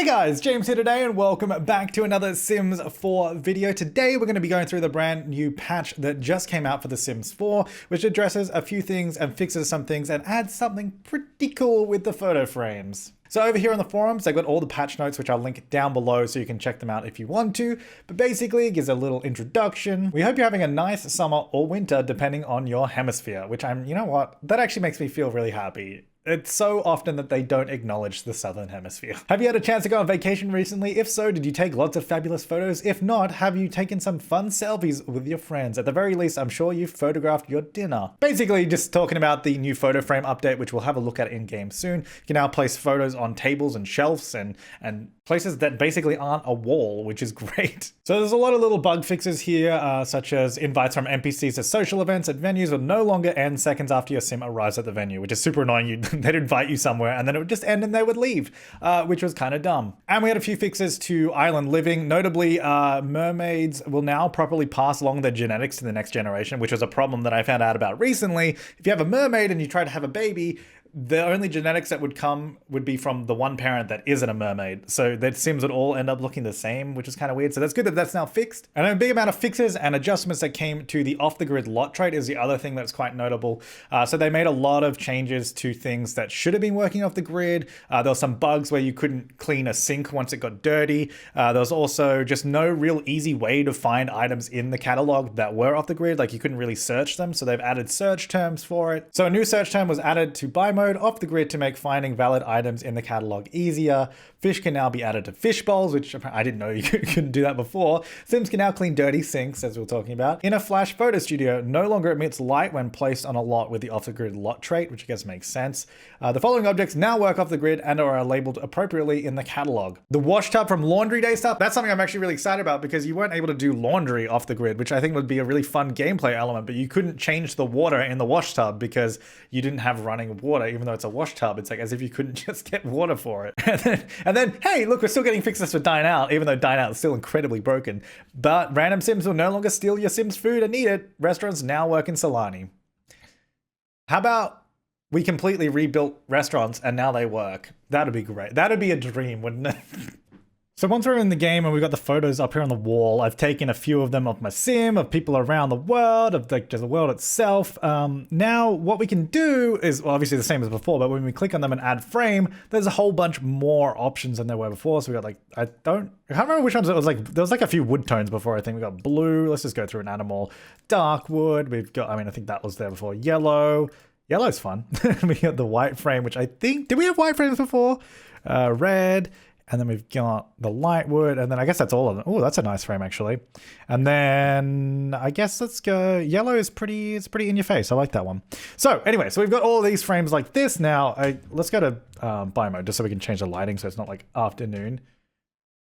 Hey guys, James here today and welcome back to another Sims 4 video. Today we're going to be going through the brand new patch that just came out for The Sims 4, which addresses a few things and fixes some things and adds something pretty cool with the photo frames. So over here on the forums, they've got all the patch notes, which I'll link down below so you can check them out if you want to. But basically, it gives a little introduction. We hope you're having a nice summer or winter, depending on your hemisphere, which you know what? That actually makes me feel really happy. It's so often that they don't acknowledge the Southern Hemisphere. Have you had a chance to go on vacation recently? If so, did you take lots of fabulous photos? If not, have you taken some fun selfies with your friends? At the very least, I'm sure you photographed your dinner. Basically, just talking about the new photo frame update, which we'll have a look at in-game soon. You can now place photos on tables and shelves and places that basically aren't a wall, which is great. So there's a lot of little bug fixes here, such as invites from NPCs to social events at venues will no longer end seconds after your sim arrives at the venue, which is super annoying. They'd invite you somewhere and then it would just end and they would leave, which was kind of dumb. And we had a few fixes to island living. Notably, mermaids will now properly pass along their genetics to the next generation, which was a problem that I found out about recently. If you have a mermaid and you try to have a baby, the only genetics that would come would be from the one parent that isn't a mermaid. So that Sims would all end up looking the same, which is kind of weird. So that's good that that's now fixed. And a big amount of fixes and adjustments that came to the off-the-grid lot trait is the other thing that's quite notable. So they made a lot of changes to things that should have been working off the grid. There were some bugs where you couldn't clean a sink once it got dirty. There was also just no real easy way to find items in the catalog that were off the grid. Like you couldn't really search them. So they've added search terms for it. So a new search term was added to buy mode off the grid to make finding valid items in the catalog easier. Fish can now be added to fish bowls, which I didn't know you couldn't do that before. Sims can now clean dirty sinks, as we were talking about. In a Flash photo studio, no longer emits light when placed on a lot with the off-the-grid lot trait, which I guess makes sense. The following objects now work off the grid and are labeled appropriately in the catalog. The wash tub from Laundry Day stuff, that's something I'm actually really excited about because you weren't able to do laundry off the grid, which I think would be a really fun gameplay element, but you couldn't change the water in the wash tub because you didn't have running water, even though it's a wash tub. It's like as if you couldn't just get water for it. And then hey, look, we're still getting fixes for Dine Out, even though Dine Out is still incredibly broken. But random Sims will no longer steal your Sims food and eat it. Restaurants now work in Solani. How about we completely rebuilt restaurants and now they work? That'd be great. That'd be a dream, wouldn't it? So once we're in the game and we've got the photos up here on the wall, I've taken a few of them of my sim, of people around the world, of just the world itself. Now what we can do is, well, obviously the same as before, but when we click on them and add frame, there's a whole bunch more options than there were before. So we got like, I can't remember which ones it was. Like there was like a few wood tones before. I think we got blue. Let's just go through an animal. Dark wood. We've got, I think that was there before. Yellow. Yellow's fun. We got the white frame, which I think, did we have white frames before? Red. And then we've got the light wood, and then I guess that's all of them. Oh, that's a nice frame actually. And then I guess let's go. Yellow is it's pretty in your face. I like that one. So anyway, so we've got all these frames like this now. Let's go to buy mode just so we can change the lighting so it's not like afternoon.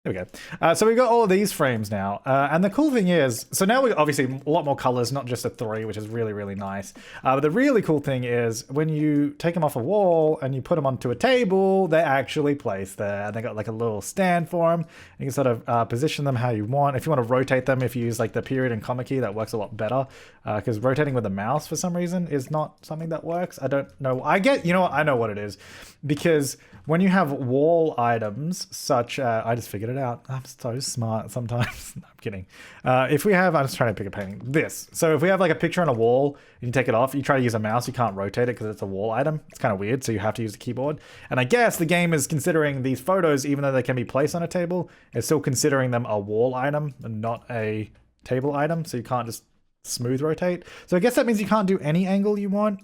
There we go. So we've got all of these frames now. And the cool thing is, so now we obviously a lot more colors, not just a 3, which is really, really nice. But the really cool thing is when you take them off a wall and you put them onto a table, they're actually placed there. And they got like a little stand for them. You can sort of position them how you want. If you want to rotate them, if you use like the period and comma key, that works a lot better. Because rotating with the mouse for some reason is not something that works. I don't know. You know what? I know what it is. Because when you have wall items such, I just figured it out. I'm so smart sometimes. No, I'm kidding. If we have, I'm just trying to pick a painting. This. So if we have like a picture on a wall and you take it off, you try to use a mouse, you can't rotate it because it's a wall item. It's kind of weird. So you have to use the keyboard. And I guess the game is considering these photos, even though they can be placed on a table, it's still considering them a wall item and not a table item. So you can't just smooth rotate. So I guess that means you can't do any angle you want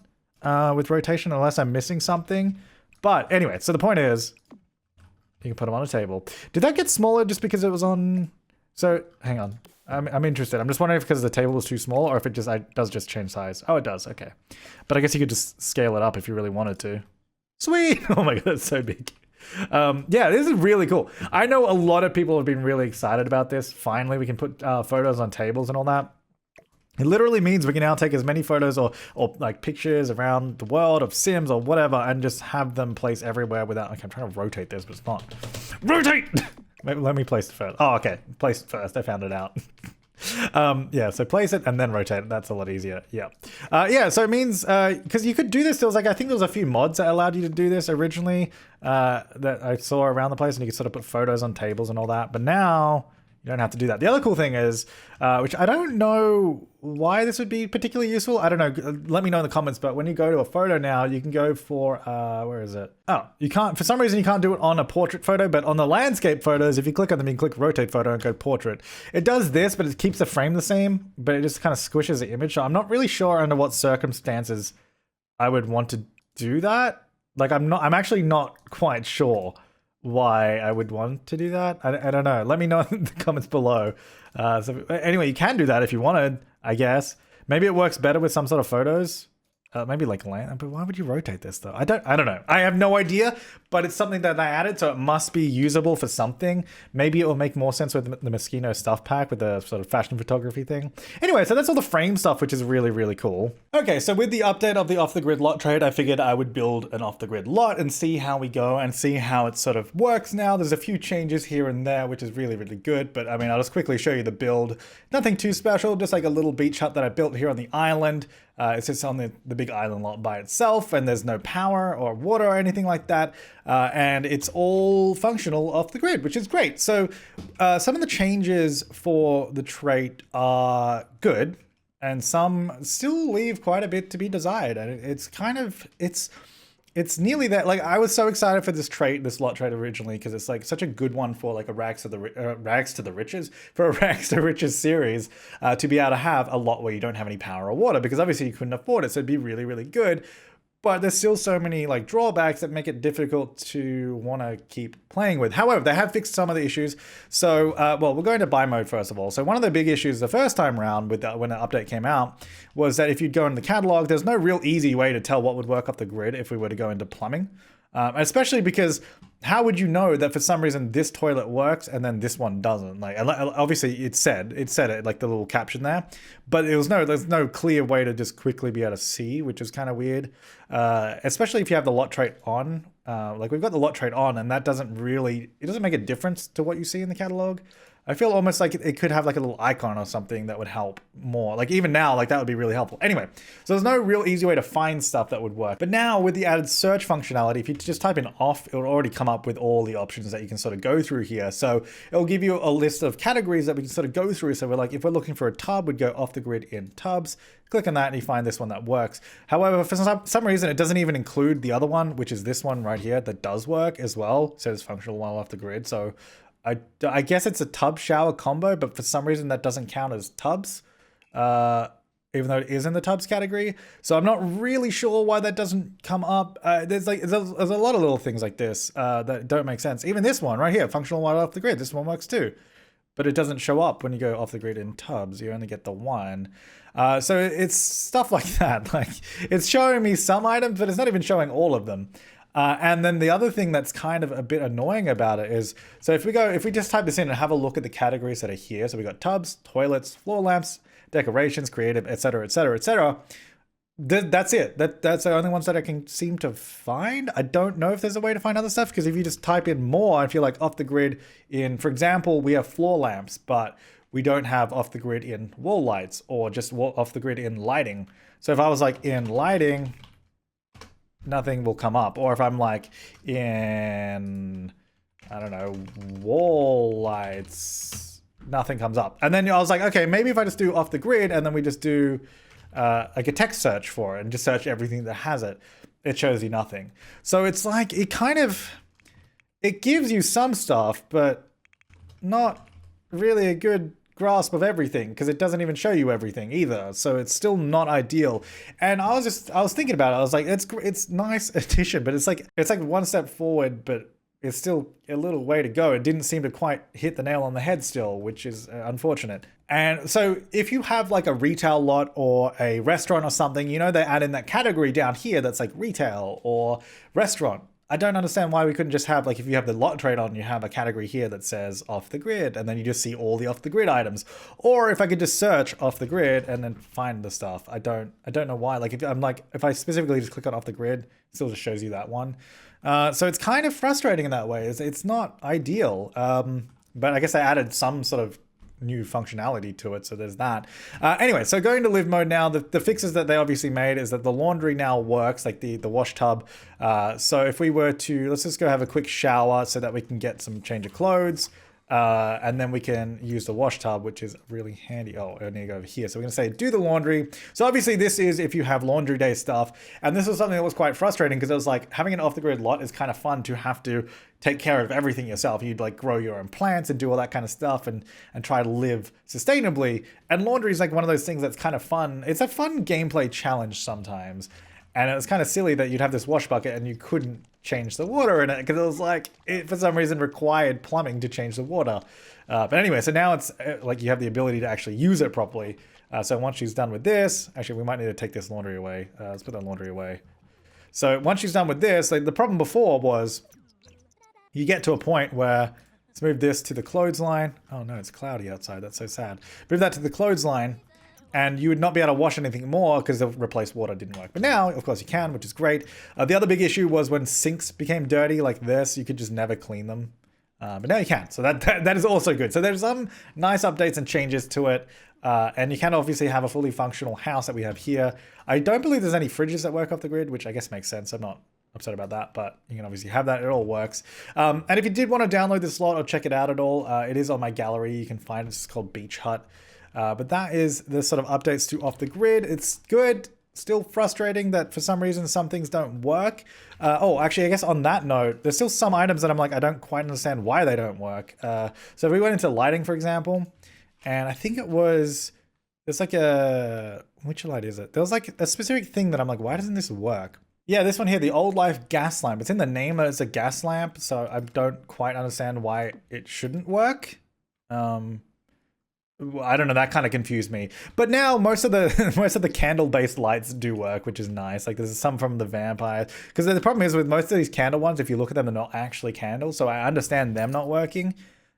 with rotation unless I'm missing something. But anyway, so the point is, you can put them on a table. Did that get smaller just because it was on? So hang on, I'm interested. I'm just wondering if because the table was too small or if it does just change size. Oh, it does. Okay, but I guess you could just scale it up if you really wanted to. Sweet. Oh my god, that's so big. Yeah, this is really cool. I know a lot of people have been really excited about this. Finally, we can put photos on tables and all that. It literally means we can now take as many photos or like pictures around the world of Sims or whatever and just have them placed everywhere without, like, I'm trying to rotate this, but it's not. Rotate! Let me place it first. Oh, okay. Place it first. I found it out. Yeah, so place it and then rotate it. That's a lot easier. Yeah. Yeah, so it means, because you could do this, there was like, I think there was a few mods that allowed you to do this originally that I saw around the place, and you could sort of put photos on tables and all that. But now you don't have to do that. The other cool thing is, which I don't know why this would be particularly useful. I don't know. Let me know in the comments. But when you go to a photo now, you can go for, where is it? Oh, you can't, for some reason you can't do it on a portrait photo, but on the landscape photos, if you click on them, you can click rotate photo and go portrait. It does this, but it keeps the frame the same, but it just kind of squishes the image. So I'm not really sure under what circumstances I would want to do that. Like I'm actually not quite sure why I would want to do that. I don't know. Let me know in the comments below. So anyway, you can do that if you wanted, I guess. Maybe it works better with some sort of photos. Maybe like land, but why would you rotate this though? I don't know. I have no idea, but it's something that I added, so it must be usable for something. Maybe it will make more sense with the Moschino stuff pack with the sort of fashion photography thing. Anyway, so that's all the frame stuff, which is really, really cool. Okay, so with the update of the off-the-grid lot trade, I figured I would build an off-the-grid lot and see how we go and see how it sort of works now. There's a few changes here and there, which is really, really good. But I mean, I'll just quickly show you the build. Nothing too special, just like a little beach hut that I built here on the island. It sits on the big island lot by itself, and there's no power or water or anything like that. And it's all functional off the grid, which is great. So some of the changes for the trait are good, and some still leave quite a bit to be desired. And it's kind of, it's nearly that. Like, I was so excited for this trait, this lot trait originally, because it's like such a good one for like a rags to the riches, for a rags to riches series, to be able to have a lot where you don't have any power or water, because obviously you couldn't afford it. So it'd be really, really good. But there's still so many like drawbacks that make it difficult to want to keep playing with. However, they have fixed some of the issues. So, well, we'll go into buy mode first of all. So one of the big issues the first time around with when the update came out was that if you'd go in the catalog, there's no real easy way to tell what would work off the grid if we were to go into plumbing. Especially because how would you know that for some reason this toilet works and then this one doesn't? Like, obviously it said it, like the little caption there, but there's no clear way to just quickly be able to see, which is kind of weird. Especially if you have the lot trait on. Like, we've got the lot trait on, and that doesn't make a difference to what you see in the catalog. I feel almost like it could have like a little icon or something that would help more. Like, even now, like, that would be really helpful. Anyway, so there's no real easy way to find stuff that would work. But now with the added search functionality, if you just type in off, it'll already come up with all the options that you can sort of go through here. So it'll give you a list of categories that we can sort of go through. So we're like, if we're looking for a tub, we'd go off the grid in tubs. Click on that and you find this one that works. However, for some reason, it doesn't even include the other one, which is this one right here that does work as well. It says functional while off the grid. So I guess it's a tub shower combo, but for some reason that doesn't count as tubs, even though it is in the tubs category. So I'm not really sure why that doesn't come up. There's a lot of little things like this that don't make sense. Even this one right here, functional while off the grid, this one works too, but it doesn't show up when you go off the grid in tubs. You only get the one. So it's stuff like that. Like, it's showing me some items, but it's not even showing all of them. And then the other thing that's kind of a bit annoying about it is, so if we just type this in and have a look at the categories that are here. So we got tubs, toilets, floor lamps, decorations, creative, etc., etc., etc. That's it. That's the only ones that I can seem to find. I don't know if there's a way to find other stuff, because if you just type in more, if you're like off the grid in, for example, we have floor lamps, but we don't have off the grid in wall lights, or just off the grid in lighting. So if I was like in lighting, nothing will come up. Or if I'm like in, I don't know, wall lights, nothing comes up. And then I was like, okay, maybe if I just do off the grid and then we just do like a text search for it and just search everything that has it, it shows you nothing. So it's like, it gives you some stuff, but not really a good grasp of everything, because it doesn't even show you everything either. So it's still not ideal. And I was thinking about it. I was like, it's nice addition, but it's like one step forward, but it's still a little way to go. It didn't seem to quite hit the nail on the head still, which is unfortunate. And so if you have like a retail lot or a restaurant or something, you know, they add in that category down here that's like retail or restaurant. I don't understand why we couldn't just have, like, if you have the lot trade on, you have a category here that says off the grid, and then you just see all the off the grid items. Or if I could just search off the grid and then find the stuff. I don't know why. Like, if I specifically just click on off the grid, it still just shows you that one. So it's kind of frustrating in that way. It's not ideal. But I guess I added some sort of new functionality to it, so there's that. Anyway, so going to live mode now, the fixes that they obviously made is that the laundry now works, like the wash tub. So if we were to, let's just go have a quick shower so that we can get some change of clothes. And then we can use the wash tub, which is really handy. Oh, I need to go over here. So we're going to say, do the laundry. So obviously this is if you have laundry day stuff. And this was something that was quite frustrating because it was like having an off the grid lot is kind of fun to have to take care of everything yourself. You'd like grow your own plants and do all that kind of stuff and try to live sustainably. And laundry is like one of those things that's kind of fun. It's a fun gameplay challenge sometimes. And it was kind of silly that you'd have this wash bucket and you couldn't change the water in it because it was like, it for some reason required plumbing to change the water. But anyway, so now it's like you have the ability to actually use it properly. So once she's done with this, actually we might need to take this laundry away. Let's put that laundry away. So once she's done with this, like the problem before was you get to a point where, let's move this to the clothesline. Oh no, it's cloudy outside. That's so sad. Move that to the clothesline. And you would not be able to wash anything more because the replace water didn't work. But now, of course, you can, which is great. The other big issue was when sinks became dirty like this, you could just never clean them. But now you can. So that is also good. So there's some nice updates and changes to it. And you can obviously have a fully functional house that we have here. I don't believe there's any fridges that work off the grid, which I guess makes sense. I'm not upset about that, but you can obviously have that. It all works. And if you did want to download this slot or check it out at all, it is on my gallery. You can find it. It's called Beach Hut. But that is the sort of updates to off the grid. It's good. Still frustrating that for some reason some things don't work. Oh, actually, I guess on that note, there's still some items that I'm like, I don't quite understand why they don't work. So if we went into lighting, for example, and I think it was, there's like a, which light is it? There was like a specific thing that I'm like, why doesn't this work? Yeah, this one here, the old life gas lamp. It's in the name that it's a gas lamp, so I don't quite understand why it shouldn't work. I don't know, that kind of confused me. But now most of the candle-based lights do work, which is nice. Like there's some from the vampires. Because the problem is with most of these candle ones, if you look at them, they're not actually candles. So I understand them not working.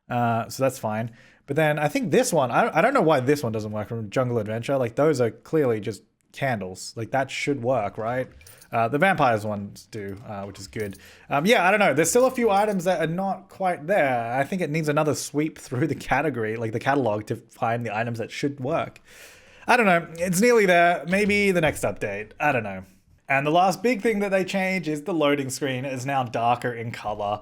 So that's fine. But then I think this one, I don't know why this one doesn't work from Jungle Adventure. Like those are clearly just candles. Like that should work, right? The vampires ones do, which is good. Yeah, I don't know. There's still a few items that are not quite there. I think it needs another sweep through the category, like the catalog, to find the items that should work. I don't know. It's nearly there. Maybe the next update. I don't know. And the last big thing that they change is the loading screen is now darker in color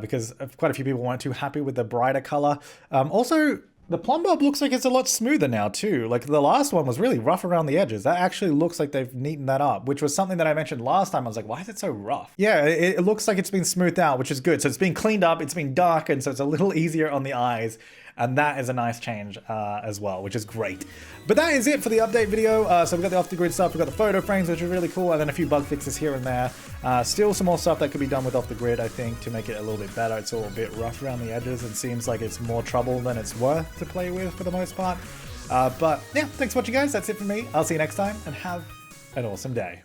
because quite a few people weren't too happy with the brighter color. Also, the plumb bob looks like it's a lot smoother now too. Like the last one was really rough around the edges. That actually looks like they've neatened that up, which was something that I mentioned last time. I was like, why is it so rough? Yeah, it looks like it's been smoothed out, which is good. So it's been cleaned up, it's been darkened, so it's a little easier on the eyes. And that is a nice change as well, which is great. But that is it for the update video. So we've got the off-the-grid stuff, we've got the photo frames, which are really cool, and then a few bug fixes here and there. Still some more stuff that could be done with off-the-grid, I think, to make it a little bit better. It's all a bit rough around the edges and seems like it's more trouble than it's worth to play with for the most part. But yeah, thanks for watching, guys. That's it for me. I'll see you next time, and have an awesome day.